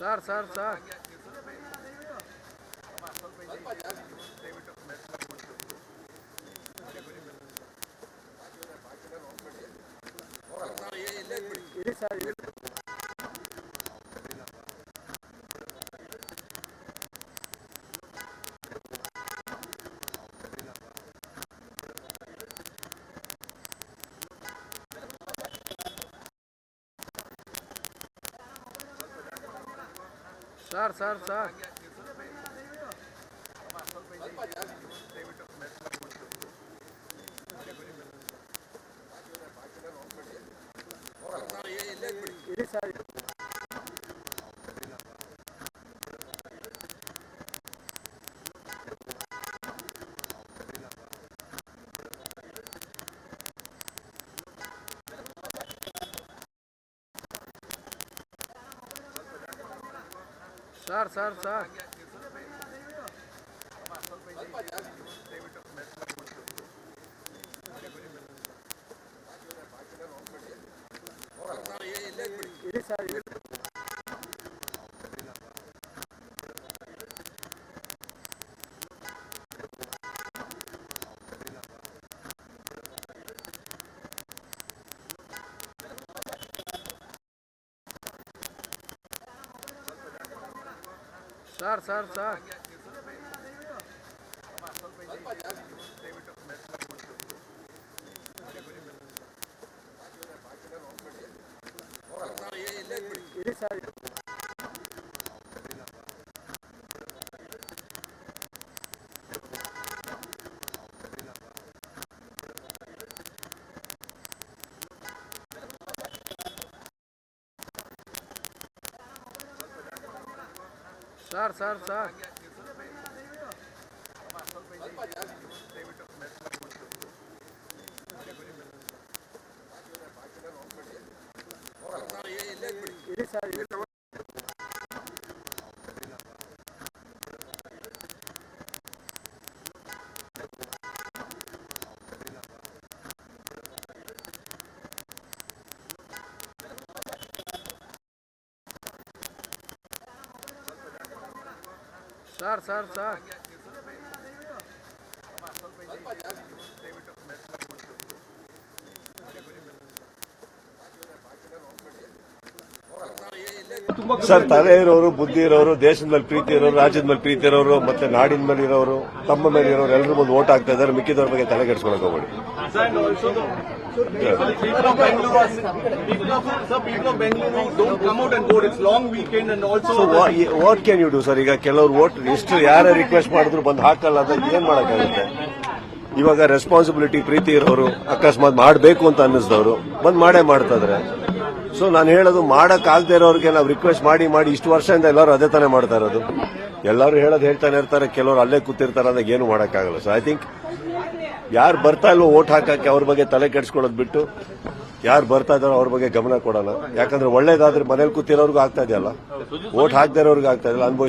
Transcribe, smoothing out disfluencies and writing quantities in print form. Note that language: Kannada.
ಸರ್ ಸರ್ ಸರ್ ಇಡಿ ಸರ್ ಇಡಿ. ಸರ್ ಸರ್ ಸರ್ ಇಡಿ ಸರ್ ಇಡಿ. ಸರ್ ಸರ್ ಸರ್ ಇಡಿ ಸರ್ ಇಡಿ. ಸರ್ ಸರ್ ಸರ್ ಇಡಿ ಸರ್ ಇಡಿ. ಸರ್ ಸರ್ ಸರ್ ಇಡಿ ಸರ್ ಇಡಿ. ಸರ್ ಸರ್ ಸರ್ ಸರ್, ತಲೆ ಇರೋರು, ಬುದ್ಧಿ ಇರೋರು, ದೇಶದ ಮೇಲೆ ಪ್ರೀತಿ ಇರೋರು, ರಾಜ್ಯದ ಮೇಲೆ ಪ್ರೀತಿ ಇರೋರು, ಮತ್ತೆ ನಾಡಿನ ಮೇಲೆ ಇರೋರು, ತಮ್ಮ ಮೇಲೆ ಇರೋರು ಎಲ್ಲರೂ ಬಂದು ಓಟ್ ಹಾಕ್ತಾ ಇದ್ದಾರೆ. ಮಿಕ್ಕಿದವ್ರ ಬಗ್ಗೆ ತಲೆ ಕೆಡಿಸ್ಕೊಳಕ್ ಹೋಗ್ಬೇಡಿ. What can you do sir? ಈಗ ಕೆಲವರು ವೋಟ್ ಎಷ್ಟು ಯಾರೇ ರಿಕ್ವೆಸ್ಟ್ ಮಾಡಿದ್ರು ಬಂದು ಹಾಕಲ್ಲ ಅಂತ ಏನ್ ಮಾಡಕ್ಕಾಗುತ್ತೆ? ಇವಾಗ ರೆಸ್ಪಾನ್ಸಿಬಿಲಿಟಿ ಪ್ರೀತಿ ಇರೋರು, ಅಕಸ್ಮಾತ್ ಮಾಡಬೇಕು ಅಂತ ಅನ್ನಿಸಿದವರು ಬಂದ್ ಮಾಡೇ ಮಾಡ್ತಾ ಇದ್ರೆ. ಸೊ ನಾನು ಹೇಳೋದು, ಮಾಡಕ್ ಆಗದೆ ಇರೋರಿಗೆ ನಾವು ರಿಕ್ವೆಸ್ಟ್ ಮಾಡಿ ಮಾಡಿ ಇಷ್ಟು ವರ್ಷದಿಂದ ಎಲ್ಲರೂ ಅದೇ ತಾನೇ ಮಾಡ್ತಾ ಇರೋದು. ಎಲ್ಲರೂ ಹೇಳೋದು ಹೇಳ್ತಾನೆ ಇರ್ತಾರೆ, ಕೆಲವರು ಅಲ್ಲೇ ಕೂತಿರ್ತಾರೆ, ಅಂದಾಗ ಏನು ಮಾಡಕ್ಕಾಗಲ್ಲ. ಸೊ ಐ ಥಿಂಕ್ ಯಾರು ಬರ್ತಾ ಇಲ್ವೋ ವೋಟ್ ಹಾಕಕ್ಕೆ ಅವ್ರ ಬಗ್ಗೆ ತಲೆ ಕೆಡಿಸ್ಕೊಳ್ಳೋದು ಬಿಟ್ಟು ಯಾರು ಬರ್ತಾ ಇದಾರೋ ಅವ್ರ ಬಗ್ಗೆ ಗಮನ ಕೊಡೋಣ. ಯಾಕಂದ್ರೆ ಒಳ್ಳೇದಾದ್ರೆ ಮನೇಲಿ ಕೂತಿರೋರ್ಗೂ ಆಗ್ತಾ ಇದೆಯಲ್ಲ, ವೋಟ್ ಹಾಕದೇ ಇರೋರ್ಗೂ ಆಗ್ತಾ ಇದೆಯಲ್ಲ, ಅನುಭವಿಸಿ